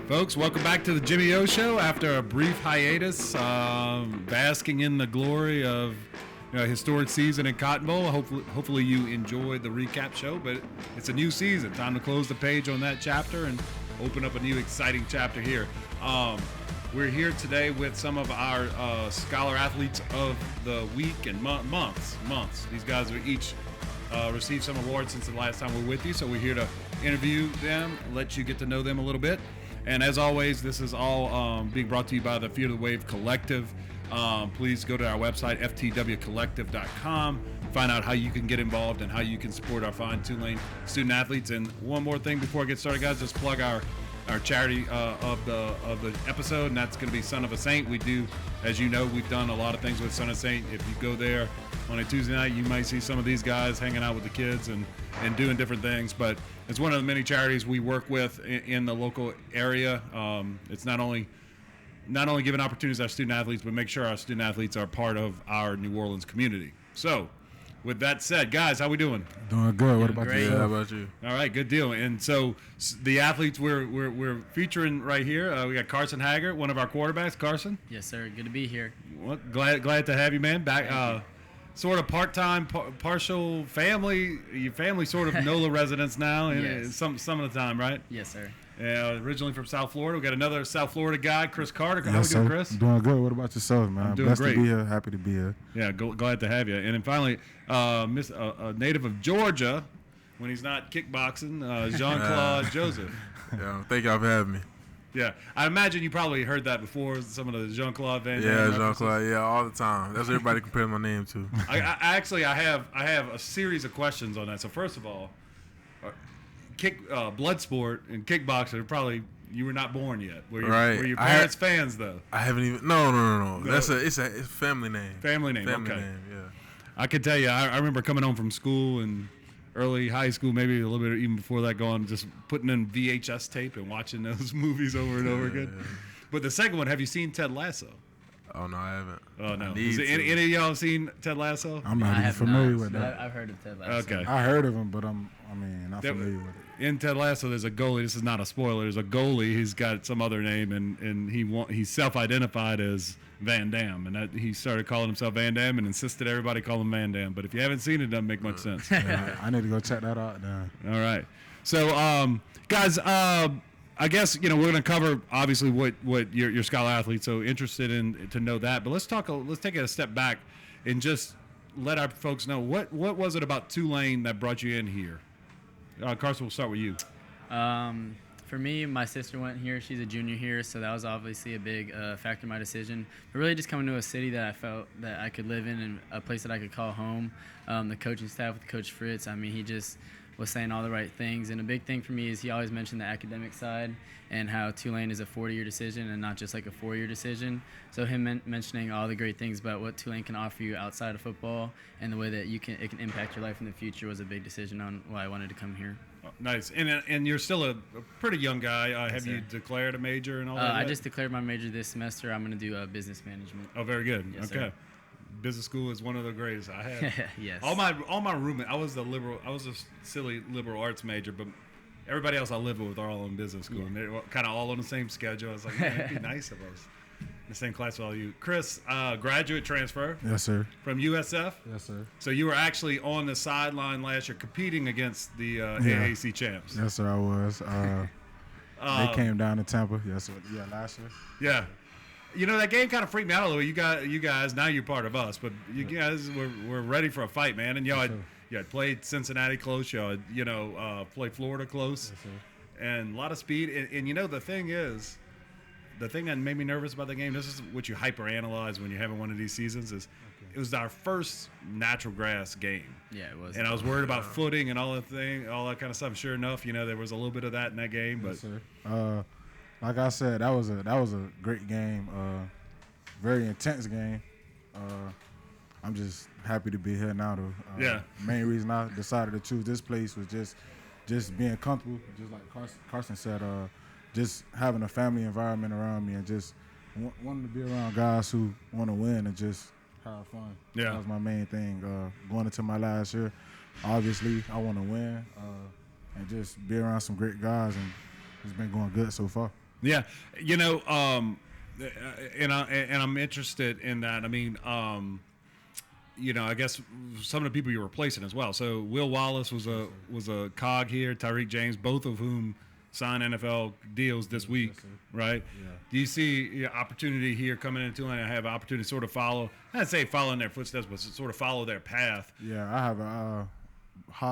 Folks, welcome back to the Jimmy O Show after a brief hiatus, basking in the glory of historic season in Cotton Bowl. Hopefully you enjoyed the recap show, but it's a new season. Time to close the page on that chapter and open up a new exciting chapter here. We're here today with some of our scholar athletes of the week and months. These guys are each received some awards since the last time we were with you, so we're here to interview them, let you get to know them a little bit. And as always, this is all being brought to you by the Fear the Wave Collective. Please go to our website, ftwcollective.com. Find out how you can get involved and how you can support our fine Tulane student athletes. And one more thing before I get started, guys, just plug our charity of the episode, and that's going to be Son of a Saint. We do, as you know, we've done a lot of things with Son of a Saint. If you go there on a Tuesday night, you might see some of these guys hanging out with the kids and doing different things. But it's one of the many charities we work with in the local area. It's not only giving opportunities to our student athletes, but make sure our student athletes are part of our New Orleans community. So, with that said, guys, how we doing? Doing good. What about you? How about you? All right, good deal. And so the athletes we're featuring right here, we got Carson Haggard, one of our quarterbacks. Carson? Yes, sir. Good to be here. Well, glad to have you, man. Back, sort of part-time, partial family. Your family sort of NOLA residents now, and Yes. some of the time, right? Yes, sir. Originally from South Florida. We got another South Florida guy, Chris Carter. How Yes, we doing, sir. Chris? Doing good. What about yourself, man? I'm doing Blessed great. to be here. Happy to be here. Yeah, glad to have you. And then finally, a native of Georgia, when he's not kickboxing, Jean-Claude Joseph. Yeah, thank y'all for having me. Yeah, I imagine you probably heard that before. Some of the Jean-Claude Van Damme Yeah, references. Jean-Claude. Yeah, all the time. That's what everybody compares my name to. I have a series of questions on that. So first of all, blood sport and kickboxer probably you were not born yet. Were your parents fans though? I haven't even. No. It's a family name. Family name. Family Okay. name. Yeah. I could tell you, I remember coming home from school and early high school, maybe a little bit even before that, going just putting in VHS tape and watching those movies over and over again. Yeah. But the second one, have you seen Ted Lasso? Oh no, I haven't. Oh no, I need to. any of y'all seen Ted Lasso? I'm not I even have familiar not, with but that. I've heard of Ted Lasso. Okay. I heard of him, but not familiar with it. In Ted Lasso, there's a goalie. This is not a spoiler. There's a goalie. He's got some other name, and he's self-identified as Van Damme, and that he started calling himself Van Damme and insisted everybody call him Van Damme. But if you haven't seen it, it doesn't make much sense. Yeah, I need to go check that out now. All right. So, guys, I guess we're going to cover obviously what your scholar athletes so interested in to know that. But let's take it a step back and just let our folks know what was it about Tulane that brought you in here. Carson, we'll start with you. For me, my sister went here. She's a junior here, so that was obviously a big factor in my decision. But really just coming to a city that I felt that I could live in and a place that I could call home. The coaching staff with Coach Fritz, I mean, he just was saying all the right things. And a big thing for me is he always mentioned the academic side and how Tulane is a 40-year decision and not just like a 4-year decision. So him mentioning all the great things about what Tulane can offer you outside of football and the way that it can impact your life in the future was a big decision on why I wanted to come here. Oh, nice. And you're still a pretty young guy. Have sir. you declared a major and all that? I yet? just declared my major this semester. I'm going to do business management. Oh, very good. Yes, okay. sir. Business school is one of the greatest I had. Yes. All my roommate. I was a silly liberal arts major, but everybody else I lived with are all in business school, and they're kind of all on the same schedule. I was like, man, it'd be nice if I was in the same class with all you. Chris, graduate transfer Yes, sir. from USF. Yes, sir. So you were actually on the sideline last year competing against the AAC champs. Yes, sir. I was. They came down to Tampa. Yes, sir. Yeah, last year. Yeah. That game kind of freaked me out a little. You guys, now you're part of us, but you guys were ready for a fight, man. And y'all had played Cincinnati close. Y'all had, played Florida close. Yes, sir. And a lot of speed. And the thing is, the thing that made me nervous about the game, this is what you hyper-analyze when you're having one of these seasons, is it was our first natural grass game. Yeah, it was. And I was worried about footing and all that kind of stuff. Sure enough, there was a little bit of that in that game. But Yes, sir. Like I said, that was a great game. Very intense game. I'm just happy to be here now, though. Yeah. Main reason I decided to choose this place was just being comfortable, just like Carson said. Just having a family environment around me and just wanting to be around guys who want to win and just have fun. Yeah. That was my main thing. Going into my last year, obviously I want to win and just be around some great guys, and it's been going good so far. Yeah, you know, and I'm interested in that. I mean, you know, I guess some of the people you're replacing as well. So Will Wallace was a cog here. Tyreek James, both of whom signed NFL deals this week, right? Yeah. Do you see opportunity here coming into Tulane? I have opportunity to sort of follow. I'd say follow in their footsteps, but sort of follow their path. Yeah, I have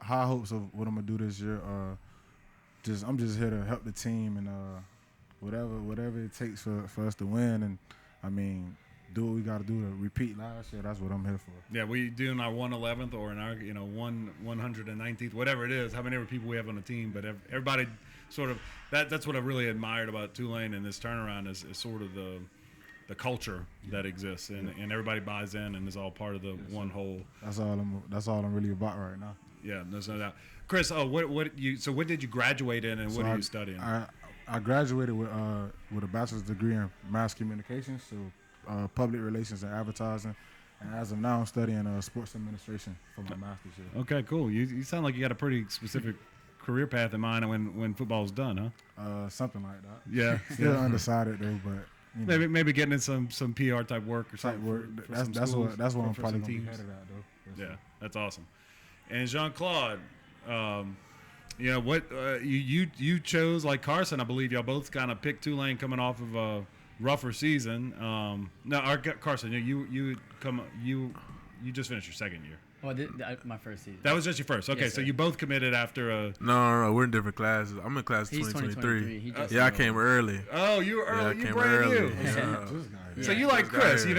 high hopes of what I'm gonna do this year. I'm just here to help the team and whatever it takes for us to win. And I mean, do what we got to do to repeat last year. That's what I'm here for. Yeah, we doing our 111th or in our 119th, whatever it is. How many people we have on the team, but everybody sort of that's what I really admired about Tulane and this turnaround is sort of the culture that exists and everybody buys in and is all part of the one whole. That's all I'm really about right now. Yeah, there's no doubt. Chris, what did you graduate in and what are you studying? I graduated with a bachelor's degree in mass communications, so public relations and advertising. And as of now, I'm studying sports administration for my master's here. Okay, cool. You sound like you got a pretty specific career path in mind when football's done, huh? Something like that. Yeah. Still undecided though, but you know, maybe getting in some PR type work or something. That's what I'm probably gonna be headed at though. Yeah, that's awesome. And Jean-Claude, what you chose like Carson. I believe y'all both kind of picked Tulane coming off of a rougher season. Carson, you just finished your second year. Well, my first season. That was just your first. Okay, Yes, so sir. you both committed after a. No. We're in different classes. I'm in class He's 2023. He just Yeah, I came early. Oh, you were early. Yeah, I you came brand early. new. Yeah. So you like Just got Chris? here.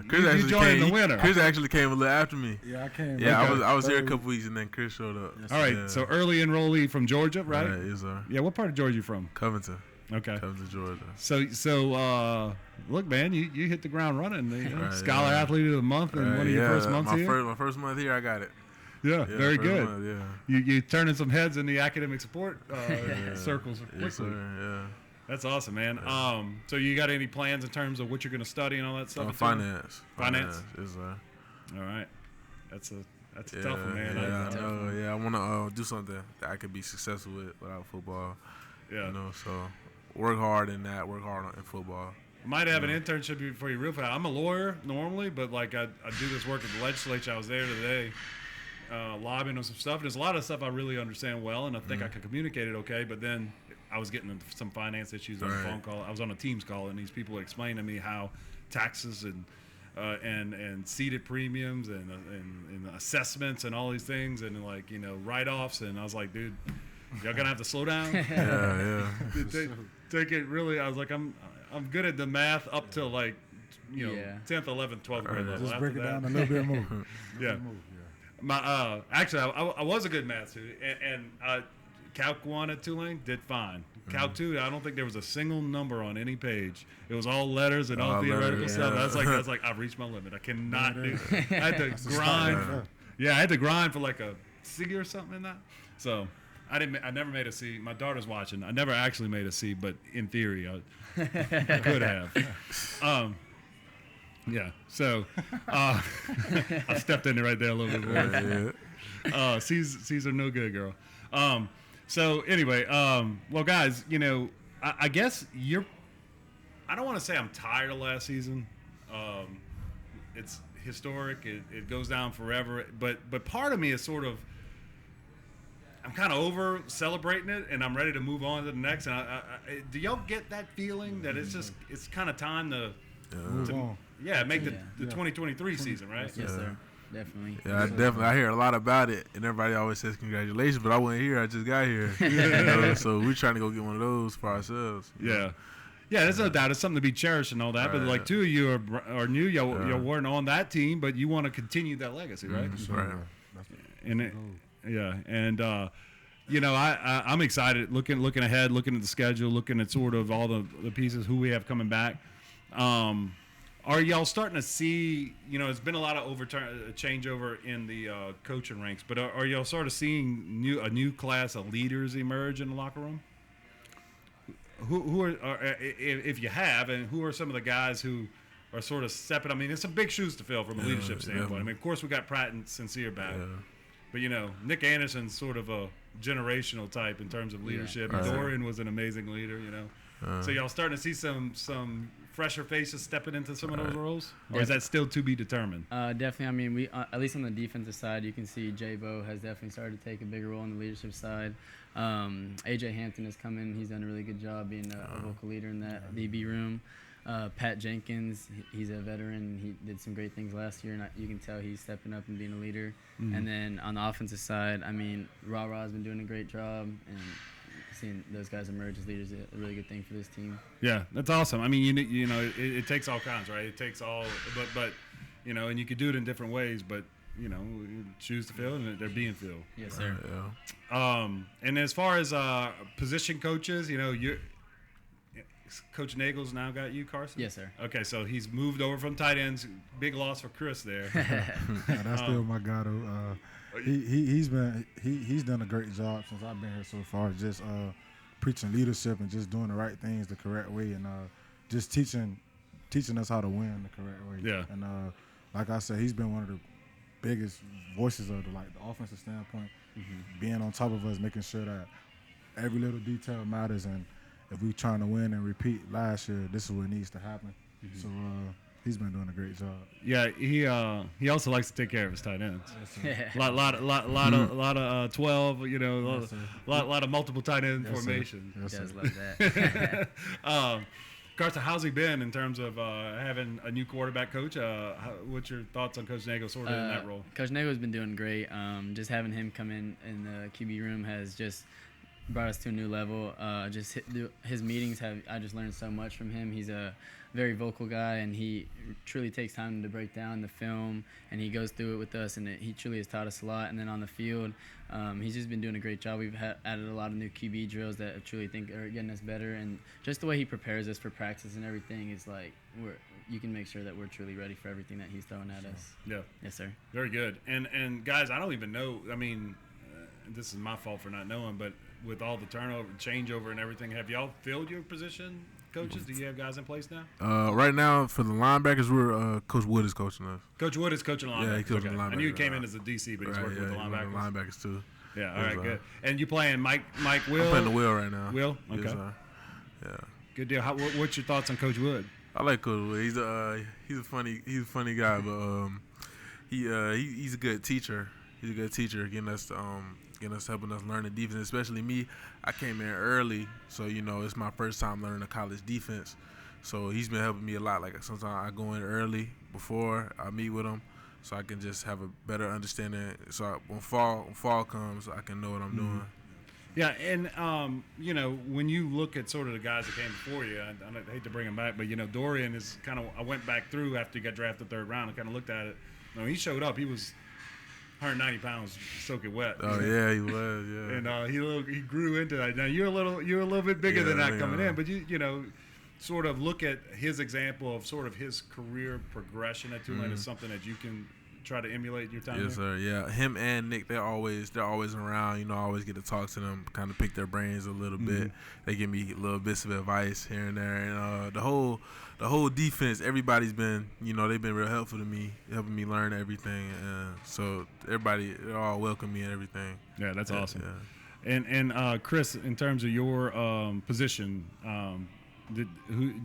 Chris you actually joined in came. the winter. Chris actually came a little after me. Yeah, I came. Yeah, Okay. I was here a couple weeks and then Chris showed up. All right, Yeah. so early enrollee from Georgia, right? Yes, sir. Yeah, what part of Georgia you from? Covington, Okay. Georgia. So look, man, you hit the ground running. Right, Scholar yeah. Athlete of the Month in one of your first months here. My first month here, I got it. Yeah, Yeah, very first good. month, yeah. You turning some heads in the academic support circles quickly. Yes, sir. Yeah. That's awesome, man. So you got any plans in terms of what you're going to study and all that stuff? Finance. Finance? Yes, sir. All right, that's a tough one, man. I want to do something that I could be successful with without football. Yeah. So work hard in that. Work hard in football. Might have an internship for you real fast. I'm a lawyer normally, but like I do this work at the legislature. I was there today, lobbying on some stuff. There's a lot of stuff I really understand well, and I think I can communicate it okay. But then I was getting into some finance issues on a phone call. I was on a Teams call, and these people were explaining to me how taxes and seated premiums and assessments and all these things and like write-offs. And I was like, dude, y'all gonna have to slow down. Yeah. Take it really. I was like, I'm good at the math up till like 10th, 11th, 12th grade level. Just After break it that, down a little bit more. Yeah. Actually, I was a good math student, and Calc 1 at Tulane did fine. Calc 2, I don't think there was a single number on any page. It was all letters and all theoretical letters, stuff. yeah. I was like, I've reached my limit. I cannot do it. I had to grind. Yeah, I had to grind for like a C or something in that. So I never made a C. My daughter's watching. I never actually made a C, but in theory, I could have. Yeah. So I stepped in it right there a little bit more. C's are no good, girl. So anyway, well, guys, I guess I don't want to say I'm tired of last season. It's historic. It goes down forever. But part of me is sort of, I'm kind of over celebrating it, and I'm ready to move on to the next. And do y'all get that feeling that it's kind of time to Move on. make the 2023 season, right? Yes, sir. Definitely. Yeah, I hear a lot about it, and everybody always says congratulations, but I wasn't here. I just got here. So we're trying to go get one of those for ourselves. Yeah, there's no doubt. It's something to be cherished and all that. But like two of you are new. You weren't on that team, but you want to continue that legacy, right? Right. I'm excited. Looking ahead, looking at the schedule, looking at sort of all the pieces, who we have coming back. Are y'all starting to see? It's been a lot of changeover in the coaching ranks, but are y'all sort of seeing a new class of leaders emerge in the locker room? Who are if you have, and who are some of the guys who are sort of stepping? I mean, it's some big shoes to fill from a leadership standpoint. Definitely. I mean, of course we got Pratt and Sincere back, But Nick Anderson's sort of a generational type in terms of leadership. Right. Dorian was an amazing leader. So y'all starting to see some fresher faces stepping into some of those roles, or is that still to be determined? Definitely. I mean, we at least on the defensive side, you can see Jay Bo has definitely started to take a bigger role on the leadership side. AJ Hampton has come in; he's done a really good job being a vocal leader in that DB room. Pat Jenkins, he's a veteran. He did some great things last year, and you can tell he's stepping up and being a leader. And then on the offensive side, I mean, Ra-Ra's been doing a great job, and seeing those guys emerge as leaders is a really good thing for this team. Yeah, that's awesome. I mean, it takes all kinds, right? It takes all, but and you could do it in different ways, but you choose to fill, and they're being filled. Yes, sir. Yeah. And as far as position coaches, you're Coach Nagel's now got you, Carson? Yes, sir. Okay, so he's moved over from tight ends. Big loss for Chris there. Yeah, that's still my guy though. He's done a great job since I've been here so far. Just preaching leadership and just doing the right things the correct way, and just teaching us how to win the correct way. Yeah. And like I said, he's been one of the biggest voices of the offensive standpoint, being on top of us, making sure that every little detail matters. And if we're trying to win and repeat last year, this is what needs to happen. So he's been doing a great job. Yeah, he also likes to take care of his tight ends. Yes, lot of 12, lot of multiple tight end formations. Yes, He does sir. love that. Carson, how's he been in terms of having a new quarterback coach? What's your thoughts on Coach Nagel sort of in that role? Coach Nagel's been doing great. Just having him come in the QB room has just brought us to a new level. Just his meetings I just learned so much from him. He's a very vocal guy, and he truly takes time to break down the film, and he goes through it with us, and he truly has taught us a lot. And then on the field, he's just been doing a great job. We've added a lot of new QB drills that I truly think are getting us better, and just the way he prepares us for practice and everything is like you can make sure that we're truly ready for everything that he's throwing at us. Yeah. Yes, sir. Very good. And guys, I don't even know. I mean, this is my fault for not knowing, but with all the turnover, changeover, and everything, have y'all filled your position, coaches? Do you have guys in place now? Right now, for the linebackers, we're Coach Wood is coaching us. Coach Wood is coaching linebackers. Yeah, he's coaching I knew he linebackers, came in as a DC, but he's working with the linebackers. Linebackers too. Yeah, all right, good. And you playing Mike Will? I'm playing the Will right now. Will? Okay. Yes, sir. Yeah. Good deal. What's your thoughts on Coach Wood? I like Coach Wood. He's a funny guy, but he's a good teacher. He's a good teacher, helping us learn the defense. Especially me, I came in early, so it's my first time learning the college defense. So he's been helping me a lot. Like sometimes I go in early before I meet with him, so I can just have a better understanding. So when fall comes, I can know what I'm doing. Yeah, and when you look at sort of the guys that came before you, I hate to bring him back, but Dorian is kind of. I went back through after he got drafted third round and kind of looked at it. When he showed up, he was 190 pounds, soaking wet. Oh yeah, he was. Yeah. And he grew into that. Now you're a little bit bigger than that coming in, but you sort of look at his example of sort of his career progression at Tulane is something that you can try to emulate in your time. Yes, sir. Yeah, him and Nick, they're always around. I always get to talk to them, kind of pick their brains a little bit. They give me little bits of advice here and there. And the whole defense, everybody's been, they've been real helpful to me, helping me learn everything. So everybody, they all welcome me and everything. Yeah, that's awesome. Yeah. And Chris, in terms of your position, do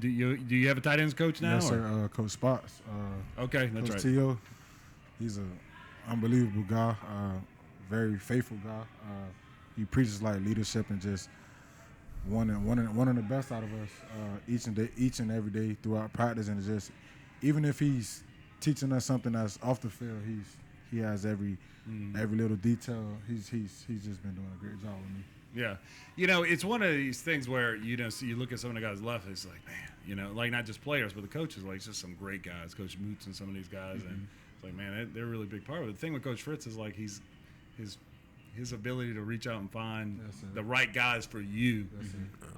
you have a tight ends coach now? Yes, sir. Coach Spots. Okay, that's Coach right. T.O. He's an unbelievable guy, very faithful guy. He preaches like leadership and just one of the best out of us each and every day throughout practice. And just even if he's teaching us something that's off the field, he has every little detail. He's just been doing a great job with me. Yeah. It's one of these things where, so you look at some of the guys left, it's like, man, like not just players, but the coaches, like it's just some great guys, Coach Moots and some of these guys. And it's like, man, they're a really big part of it. The thing with Coach Fritz is like his ability to reach out and find the right guys for you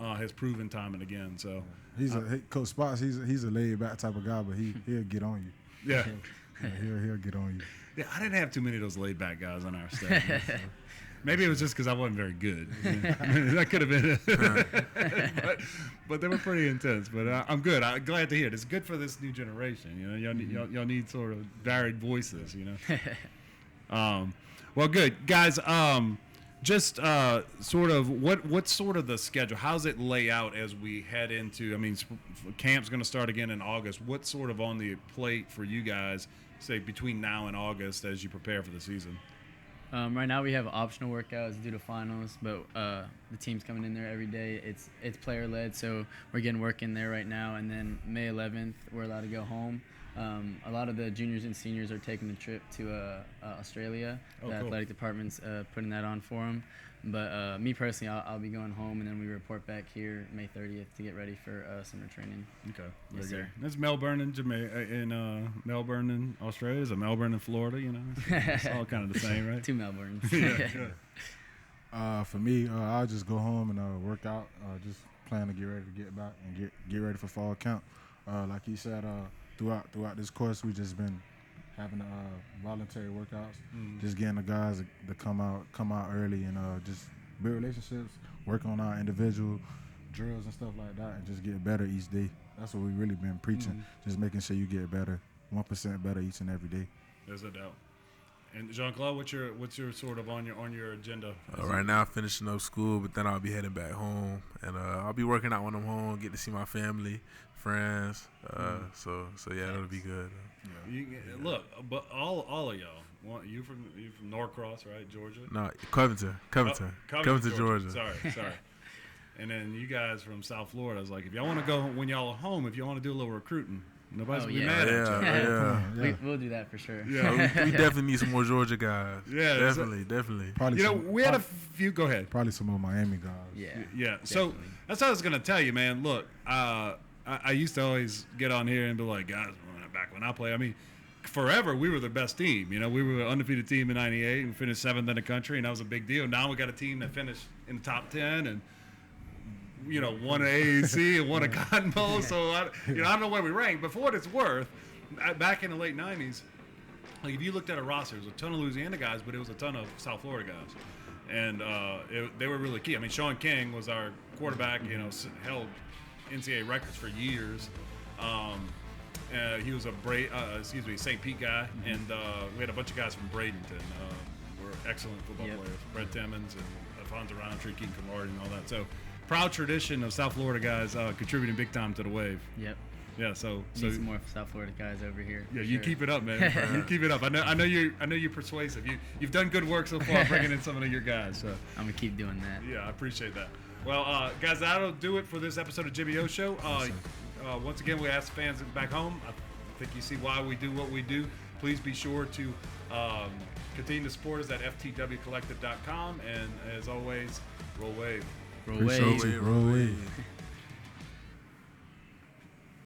has proven time and again. So he's Coach Spots. He's a laid back type of guy, but he'll get on you. Yeah. He'll get on you. Yeah, I didn't have too many of those laid back guys on our staff. Maybe it was just because I wasn't very good. That could have been it. but they were pretty intense. But I'm good. I'm glad to hear it. It's good for this new generation. Y'all need sort of varied voices. Well, good guys. Just sort of what's sort of the schedule? How's it lay out as we head into? I mean, camp's going to start again in August. What's sort of on the plate for you guys, say between now and August, as you prepare for the season? Right now we have optional workouts due to finals, but the team's coming in there every day. It's player led, so we're getting work in there right now. And then May 11th, we're allowed to go home. A lot of the juniors and seniors are taking the trip to Australia. Oh, the cool. athletic department's putting that on for them. But me personally, I'll be going home, and then we report back here May 30th to get ready for summer training. Okay. Yes, Very sir. good. That's Melbourne in Melbourne in Australia. Is it Melbourne in Florida? You know, it's all kind of the same, right? Two Melbournes. For me, I'll just go home and work out. Just plan to get ready to get back and get ready for fall camp. Like he said, throughout this course, we just been having voluntary workouts, just getting the guys to come out early and just build relationships, work on our individual drills and stuff like that, and just get better each day. That's what we really been preaching, just making sure you get better, 1% better each and every day. There's a doubt. And Jean-Claude, what's your sort of on your agenda? Right now, finishing up school, but then I'll be heading back home, and I'll be working out when I'm home, get to see my family, friends. So yeah, that'll be good. Look, but all of y'all, you from Norcross, right, Georgia? No, Covington, Georgia. Sorry. And then you guys from South Florida. I was like, if y'all want to go when y'all are home, if you want to do a little recruiting, nobody's gonna be mad at you. Yeah. We'll do that for sure. Yeah, we definitely need some more Georgia guys. Yeah, definitely. Probably We had a few. Go ahead. Probably some of Miami guys. Yeah. So that's what I was gonna tell you, man. Look, I used to always get on here and be like, guys, back when I played, I mean, forever we were the best team. You know, we were an undefeated team in '98 and finished 7th in the country, and that was a big deal. Now we got a team that finished in the top 10 and won an AAC and won a Cotton Bowl. So I don't know where we rank, but for what it's worth, back in the late '90s, like if you looked at a roster, there was a ton of Louisiana guys, but it was a ton of South Florida guys, and they were really key. I mean, Sean King was our quarterback. Held NCAA records for years. He was a St. Pete guy, and we had a bunch of guys from Bradenton. Were excellent football players. Brett Timmons and Alfonso Roundtree, Keaton Kamard, and all that. So proud tradition of South Florida guys contributing big time to the wave. Yep. Yeah. So Need some more South Florida guys over here. Yeah, you keep it up, man. You keep it up. I know you're persuasive. You've done good work so far, bringing in some of your guys. So I'm gonna keep doing that. yeah, I appreciate that. Well, guys, that'll do it for this episode of Jimmy O Show. Once again, we ask fans back home. I think you see why we do what we do. Please be sure to continue to support us at ftwcollective.com. And as always, roll wave. Roll Appreciate wave. you. Roll wave.